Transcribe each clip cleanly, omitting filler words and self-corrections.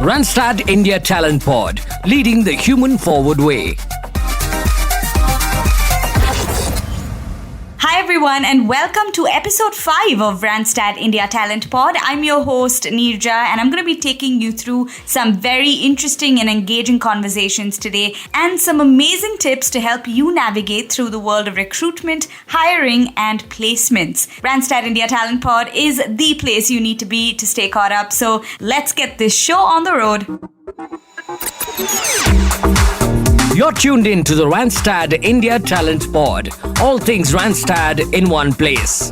Randstad India Talent Pod, leading the human forward way. Hi everyone and welcome to episode 5 of Randstad India Talent Pod. I'm your host Neerja and I'm going to be taking you through some very interesting and engaging conversations today and some amazing tips to help you navigate through the world of recruitment, hiring and placements. Randstad India Talent Pod is the place you need to be to stay caught up. So let's get this show on the road. You're tuned in to the Randstad India Talent Pod. All things Randstad in one place.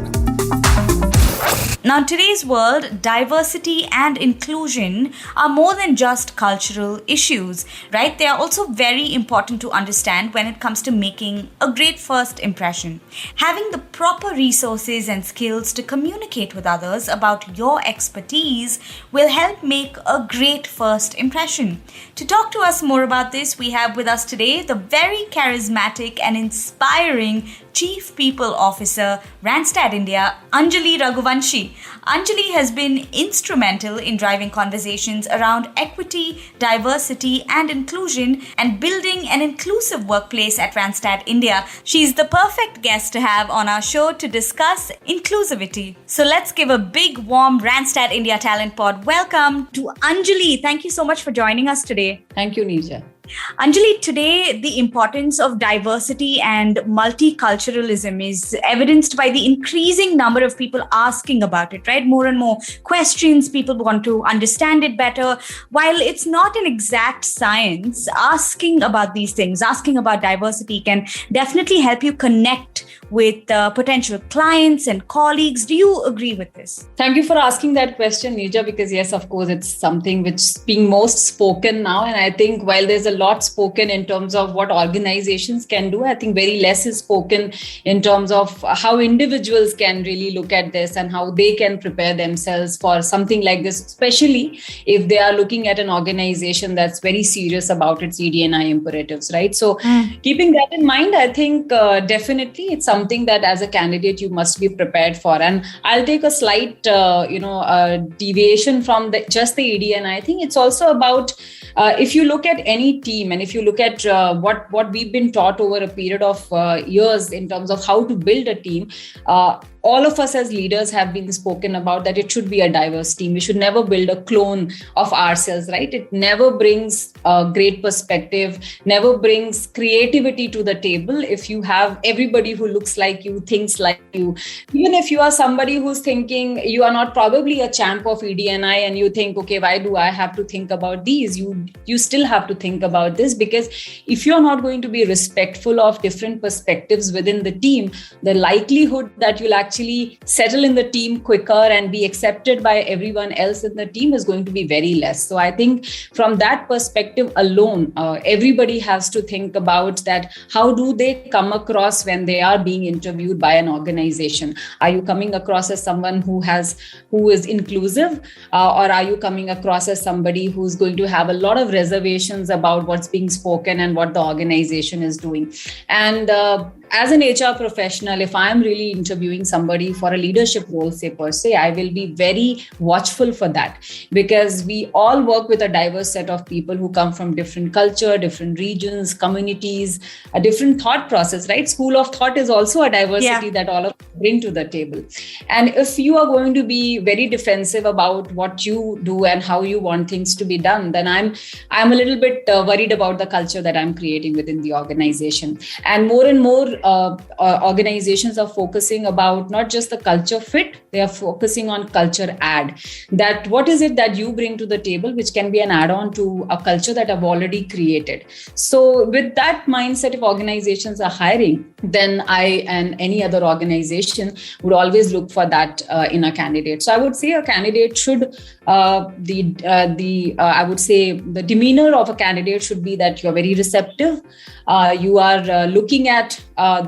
Now, in today's world, diversity and inclusion are more than just cultural issues, right? They are also very important to understand when it comes to making a great first impression. Having the proper resources and skills to communicate with others about your expertise will help make a great first impression. To talk to us more about this, we have with us today the very charismatic and inspiring Chief People Officer, Randstad India, Anjali Raghuvanshi. Anjali has been instrumental in driving conversations around equity, diversity and inclusion and building an inclusive workplace at Randstad India. She's the perfect guest to have on our show to discuss inclusivity. So let's give a big warm Randstad India Talent Pod welcome to Anjali. Thank you so much for joining us today. Thank you, Neerja. Anjali, today the importance of diversity and multiculturalism is evidenced by the increasing number of people asking about it, right? More and more questions, people want to understand it better. While it's not an exact science, asking about these things, asking about diversity can definitely help you connect with potential clients and colleagues. Do you agree with this? Thank you for asking that question, Neerja, because yes, of course, it's something which is being most spoken now. And I think while there's a lot spoken in terms of what organizations can do, I think very less is spoken in terms of how individuals can really look at this and how they can prepare themselves for something like this, especially if they are looking at an organization that's very serious about its ED&I imperatives, right? So keeping that in mind, I think definitely it's something that as a candidate you must be prepared for. And I'll take a slight deviation from just the ED&I. I think it's also about if you look at any team and if you look at what we've been taught over a period of years in terms of how to build a team, all of us as leaders have been spoken about that it should be a diverse team. We should never build a clone of ourselves, right? It never brings a great perspective, never brings creativity to the table if you have everybody who looks like you, thinks like you. Even if you are somebody who's thinking you are not probably a champ of ED&I and you think, okay, why do I have to think about these? You still have to think about this, because if you're not going to be respectful of different perspectives within the team, the likelihood that you'll actually settle in the team quicker and be accepted by everyone else in the team is going to be very less. So I think from that perspective alone, everybody has to think about that. How do they come across when they are being interviewed by an organization? Are you coming across as someone who is inclusive, or are you coming across as somebody who's going to have a lot of reservations about what's being spoken and what the organization is doing? And as an HR professional, if I'm really interviewing somebody for a leadership role, say per se, I will be very watchful for that, because we all work with a diverse set of people who come from different culture, different regions, communities, a different thought process, right? School of thought is also a diversity that all of us bring to the table. And if you are going to be very defensive about what you do and how you want things to be done, then I'm a little bit worried about the culture that I'm creating within the organization. And more organizations are focusing about not just the culture fit, they are focusing on culture add. That what is it that you bring to the table, which can be an add-on to a culture that I've already created. So with that mindset, if organizations are hiring, then I and any other organization would always look for that in a candidate. So I would say a candidate should, I would say the demeanor of a candidate should be that you're very receptive. You are looking at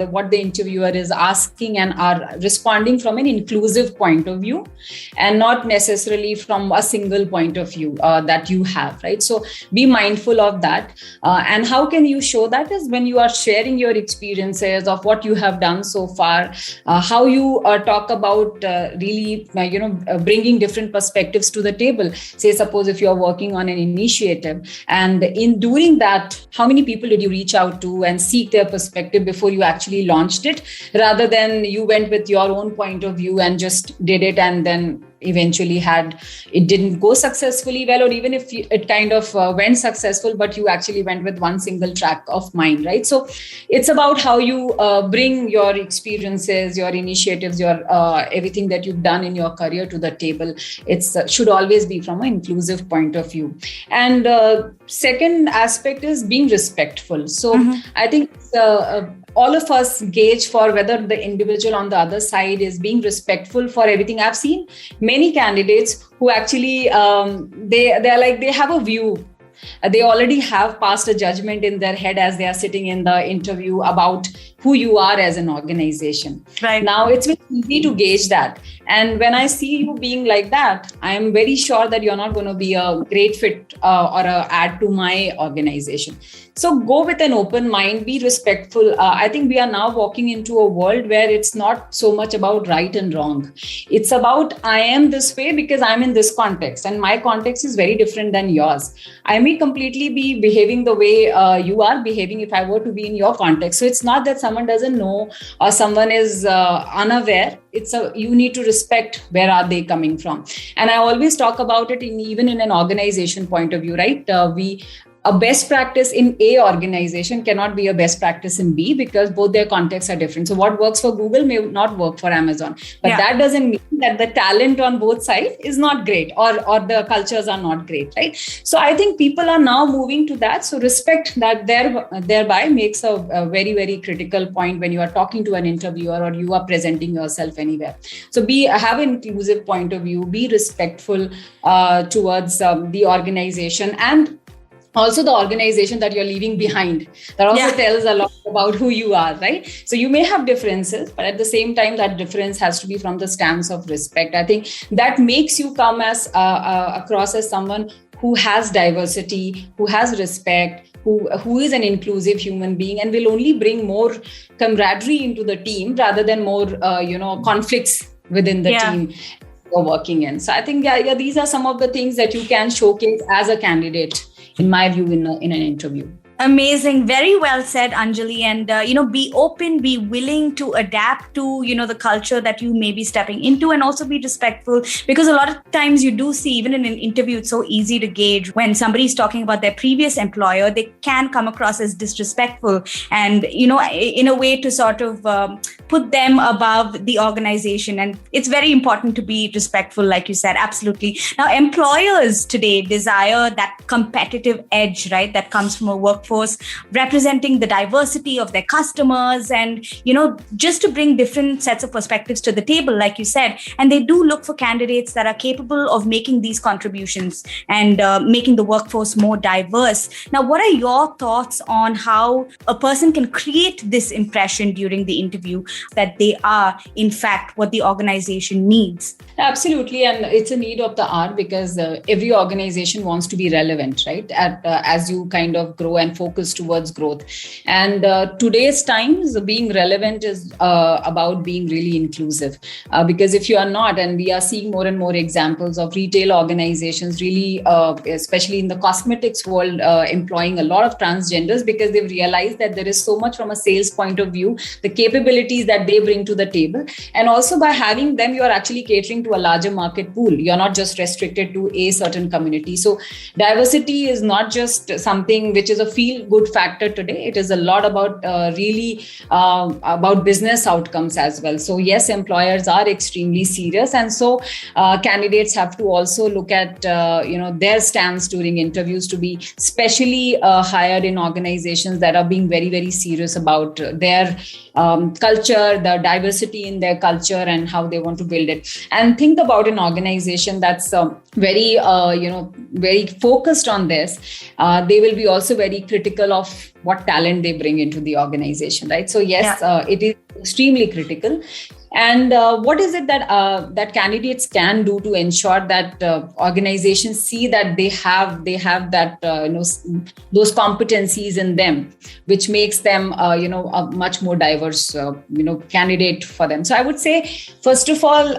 what the interviewer is asking and are responding from an inclusive point of view, and not necessarily from a single point of view that you have, right? So be mindful of that. And how can you show that is when you are sharing your experiences of what you have done so far, how you talk about really, bringing different perspectives to the table. Say, suppose if you're working on an initiative, and in doing that, how many people did you reach out to and seek their perspective before you actually launched it, rather than you went with your own point of view and just did it, and then eventually it didn't go successfully well, or even if it kind of went successful, but you actually went with one single track of mind, right? So it's about how you bring your experiences, your initiatives, your everything that you've done in your career to the table. It's should always be from an inclusive point of view. And second aspect is being respectful. So I think all of us gauge for whether the individual on the other side is being respectful for everything. I've seen many candidates who actually they have a view. They already have passed a judgment in their head as they are sitting in the interview about who you are as an organization. Right. Now, it's very easy to gauge that. And when I see you being like that, I am very sure that you're not going to be a great fit or a add to my organization. So go with an open mind, be respectful. I think we are now walking into a world where it's not so much about right and wrong. It's about I am this way because I'm in this context, and my context is very different than yours. I may completely be behaving the way you are behaving if I were to be in your context. So it's not that someone doesn't know or someone is unaware. You need to respect where are they coming from. And I always talk about it even in an organization point of view, right? A best practice in A organization cannot be a best practice in B, because both their contexts are different. So what works for Google may not work for Amazon. But that doesn't mean that the talent on both sides is not great, or the cultures are not great, right? So I think people are now moving to that. So respect that thereby makes a very, very critical point when you are talking to an interviewer or you are presenting yourself anywhere. So have an inclusive point of view, be respectful towards the organization, and also the organization that you're leaving behind. That also tells a lot about who you are, right? So you may have differences, but at the same time, that difference has to be from the stance of respect. I think that makes you come as across as someone who has diversity, who has respect, who is an inclusive human being, and will only bring more camaraderie into the team rather than more conflicts within the team you're working in. So I think these are some of the things that you can showcase as a candidate, in my view, in an interview. Amazing. Very well said, Anjali. And, be open, be willing to adapt to, the culture that you may be stepping into, and also be respectful, because a lot of times you do see, even in an interview, it's so easy to gauge when somebody's talking about their previous employer, they can come across as disrespectful and, in a way to sort of put them above the organization. And it's very important to be respectful, like you said. Absolutely. Now, employers today desire that competitive edge, right? That comes from a workforce representing the diversity of their customers, and just to bring different sets of perspectives to the table, like you said. And they do look for candidates that are capable of making these contributions and making the workforce more diverse. Now, what are your thoughts on how a person can create this impression during the interview that they are, in fact, what the organization needs? Absolutely. And it's a need of the hour, because every organization wants to be relevant, right? As you kind of grow and focus towards growth. And today's times, being relevant is about being really inclusive. Because if you are not, and we are seeing more and more examples of retail organizations really, especially in the cosmetics world, employing a lot of transgenders, because they've realized that there is so much from a sales point of view, the capabilities that they bring to the table. And also by having them, you are actually catering to a larger market pool. You're not just restricted to a certain community. So diversity is not just something which is a feel-good factor today. It is a lot about really about business outcomes as well. So yes, employers are extremely serious. And so candidates have to also look at their stance during interviews to be specially hired in organizations that are being very, very serious about their culture, the diversity in their culture, and how they want to build it. And think about an organization that's very focused on this. They will be also very critical of what talent they bring into the organization, right? So yes, it is extremely critical. And what is it that candidates can do to ensure that organizations see that they have that those competencies in them, which makes them a much more diverse candidate for them? So I would say, first of all,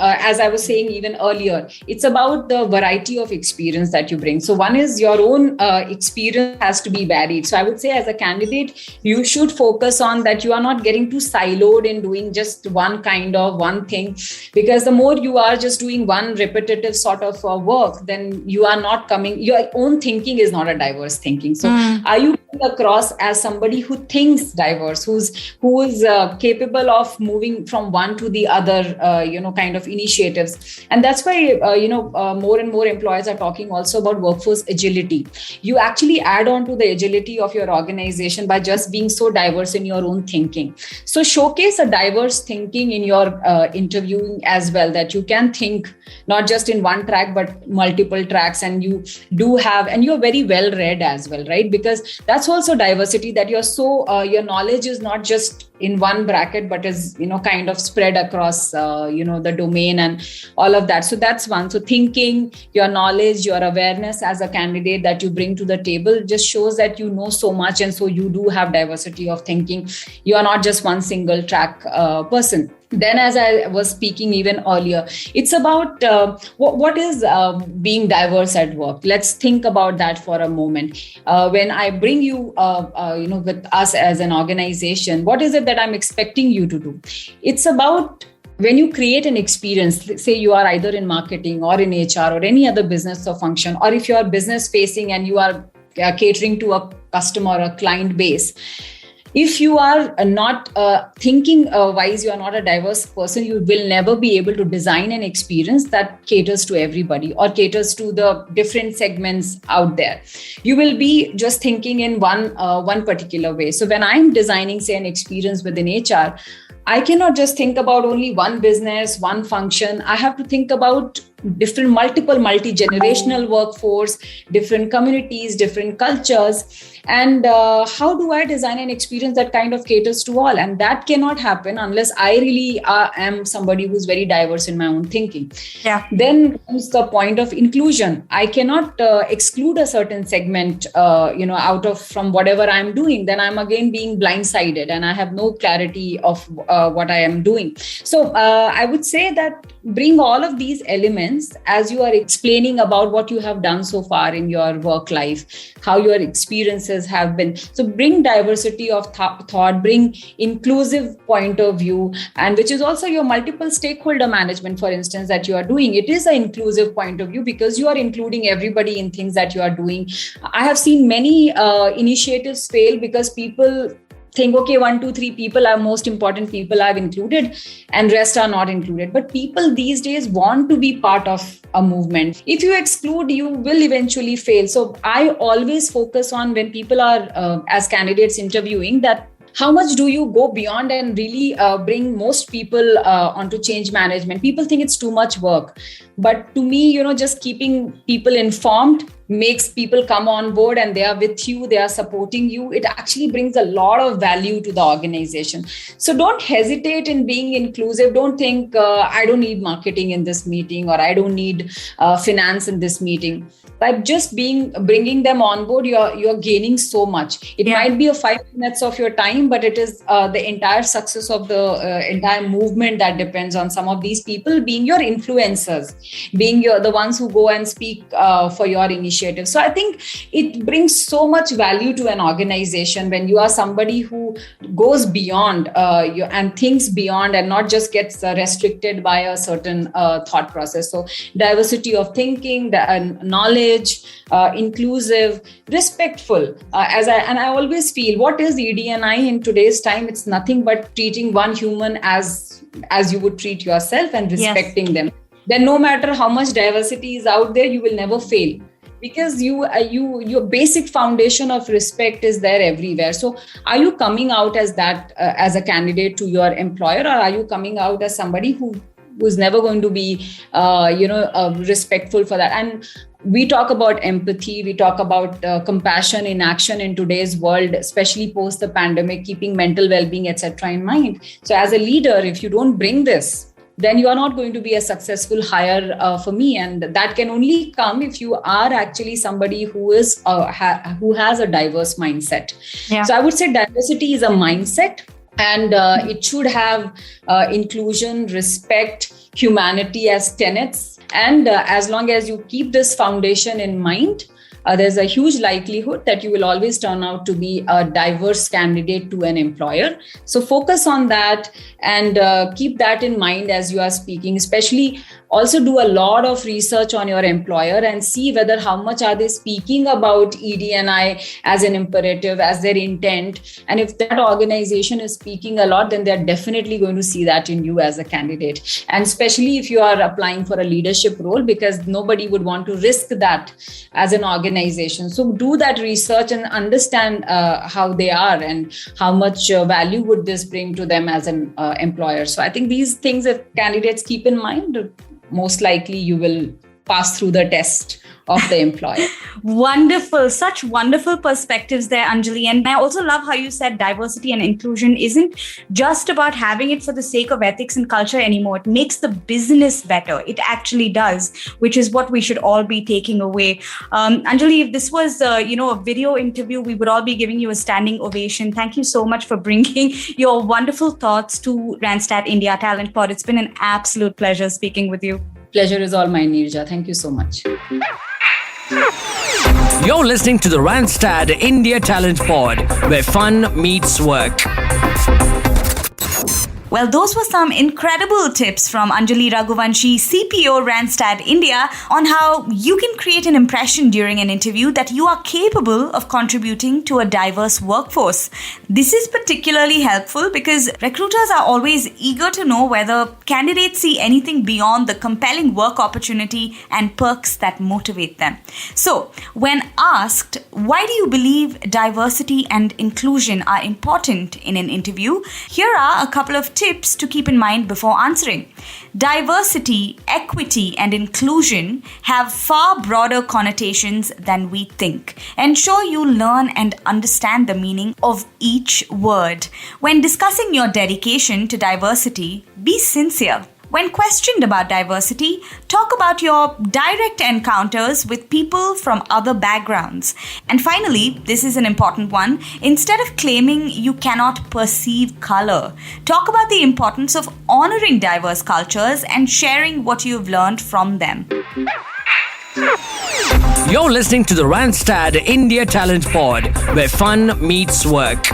as I was saying even earlier, it's about the variety of experience that you bring. So one is your own experience has to be varied. So I would say, as a candidate, you should focus on that you are not getting too siloed in doing just one thing, because the more you are just doing one repetitive sort of work, then you are not your own thinking is not a diverse thinking. So are you coming across as somebody who thinks diverse, who is capable of moving from one to the other kind of initiatives? And that's why more and more employers are talking also about workforce agility. You actually add on to the agility of your organization by just being so diverse in your own thinking. So showcase a diverse thinking in your interviewing as well, that you can think not just in one track but multiple tracks, and you do have, and you're very well read as well, right? Because that's also diversity, that you're so your knowledge is not just in one bracket but is kind of spread across the domain and all of that. So that's one. So thinking, your knowledge, your awareness as a candidate that you bring to the table just shows that you know so much, and so you do have diversity of thinking. You are not just one single track person. Then, as I was speaking even earlier, it's about what is being diverse at work. Let's think about that for a moment. When I bring you, with us as an organization, what is it that I'm expecting you to do? It's about, when you create an experience, say you are either in marketing or in HR or any other business or function, or if you are business facing and you are catering to a customer or a client base, if you are not thinking wise, you are not a diverse person, you will never be able to design an experience that caters to everybody or caters to the different segments out there. You will be just thinking in one particular way. So when I'm designing, say, an experience within HR, I cannot just think about only one business, one function. I have to think about multi-generational workforce, different communities, different cultures. And how do I design an experience that kind of caters to all? And that cannot happen unless I really am somebody who's very diverse in my own thinking. Yeah. Then comes the point of inclusion. I cannot exclude a certain segment, from whatever I'm doing. Then I'm again being blindsided and I have no clarity of what I am doing. So I would say that bring all of these elements as you are explaining about what you have done so far in your work life, how your experiences have been. So bring diversity of thought, bring inclusive point of view, and which is also your multiple stakeholder management, for instance, that you are doing. It is an inclusive point of view because you are including everybody in things that you are doing. I have seen many initiatives fail because people think, okay, 1, 2, 3 people are most important people I've included and rest are not included. But people these days want to be part of a movement. If you exclude, you will eventually fail. So I always focus on, when people are as candidates interviewing, that how much do you go beyond and really bring most people onto change management? People think it's too much work. But to me, just keeping people informed makes people come on board and they are with you, they are supporting you. It actually brings a lot of value to the organization. So don't hesitate in being inclusive. Don't think I don't need marketing in this meeting, or I don't need finance in this meeting. By just bringing them on board, you're gaining so much. It might be a 5 minutes of your time, but it is the entire success of the entire movement that depends on some of these people being your influencers, being the ones who go and speak for your initiative. So I think it brings so much value to an organization when you are somebody who goes beyond and thinks beyond and not just gets restricted by a certain thought process. So diversity of thinking, knowledge, inclusive, respectful. I always feel, what is ED&I in today's time? It's nothing but treating one human as you would treat yourself and respecting them. Then no matter how much diversity is out there, you will never fail. Because your basic foundation of respect is there everywhere. So are you coming out as that, as a candidate to your employer, or are you coming out as somebody who who's never going to be, respectful for that. And we talk about empathy, we talk about compassion in action in today's world, especially post the pandemic, keeping mental well-being, etc. in mind. So as a leader, if you don't bring this, then you are not going to be a successful hire for me. And that can only come if you are actually somebody who is who has a diverse mindset. Yeah. So I would say diversity is a mindset, and it should have inclusion, respect, humanity as tenets. And as long as you keep this foundation in mind, there's a huge likelihood that you will always turn out to be a diverse candidate to an employer. So focus on that and keep that in mind as you are speaking. Especially also do a lot of research on your employer and see whether how much are they speaking about ED&I as an imperative, as their intent. And if that organization is speaking a lot, then they're definitely going to see that in you as a candidate. And especially if you are applying for a leadership role, because nobody would want to risk that as an organization. So do that research and understand how they are and how much value would this bring to them as an employer. So I think these things, if candidates keep in mind, most likely you will pass through the test of the employer. Wonderful. Such wonderful perspectives there, Anjali. And I also love how you said diversity and inclusion isn't just about having it for the sake of ethics and culture anymore. It makes the business better. It actually does, which is what we should all be taking away. Anjali, if this was, a video interview, we would all be giving you a standing ovation. Thank you so much for bringing your wonderful thoughts to Randstad India Talent Pod. It's been an absolute pleasure speaking with you. Pleasure is all mine, Neerja. Thank you so much. You're listening to the Randstad India Talent Pod, where fun meets work. Well, those were some incredible tips from Anjali Raghuvanshi, CPO Randstad India, on how you can create an impression during an interview that you are capable of contributing to a diverse workforce. This is particularly helpful because recruiters are always eager to know whether candidates see anything beyond the compelling work opportunity and perks that motivate them. So, when asked, why do you believe diversity and inclusion are important in an interview? Here are a couple of tips to keep in mind before answering. Diversity, equity, and inclusion have far broader connotations than we think. Ensure you learn and understand the meaning of each word. When discussing your dedication to diversity, be sincere. When questioned about diversity, talk about your direct encounters with people from other backgrounds. And finally, this is an important one, instead of claiming you cannot perceive color, talk about the importance of honoring diverse cultures and sharing what you've learned from them. You're listening to the Randstad India Talent Pod, where fun meets work.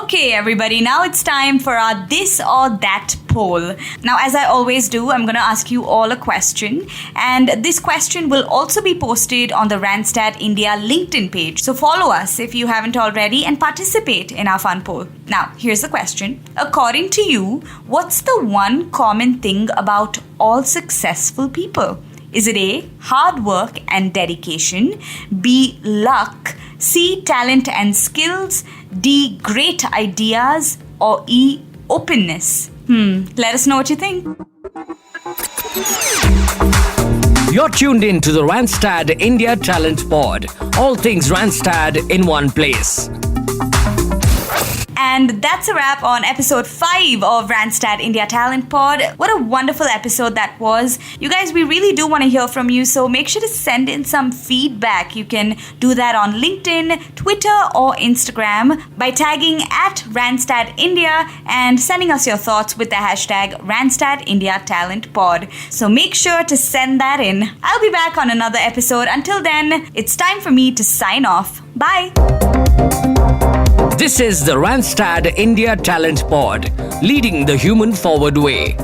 Okay, everybody, now it's time for our this or that poll. Now, as I always do, I'm going to ask you all a question, and this question will also be posted on the Randstad India LinkedIn page. So follow us if you haven't already and participate in our fun poll. Now, here's the question. According to you, what's the one common thing about all successful people? Is it A, hard work and dedication, B, luck, C, talent and skills, D, great ideas, or E, openness? Let us know what you think. You're tuned in to the Randstad India Talent Pod. All things Randstad in one place. And that's a wrap on episode 5 of Randstad India Talent Pod. What a wonderful episode that was. You guys, we really do want to hear from you, so make sure to send in some feedback. You can do that on LinkedIn, Twitter, or Instagram by tagging at Randstad India and sending us your thoughts with the hashtag Randstad India Talent Pod. So make sure to send that in. I'll be back on another episode. Until then, it's time for me to sign off. Bye. This is the Randstad India Talent Pod, leading the human forward way.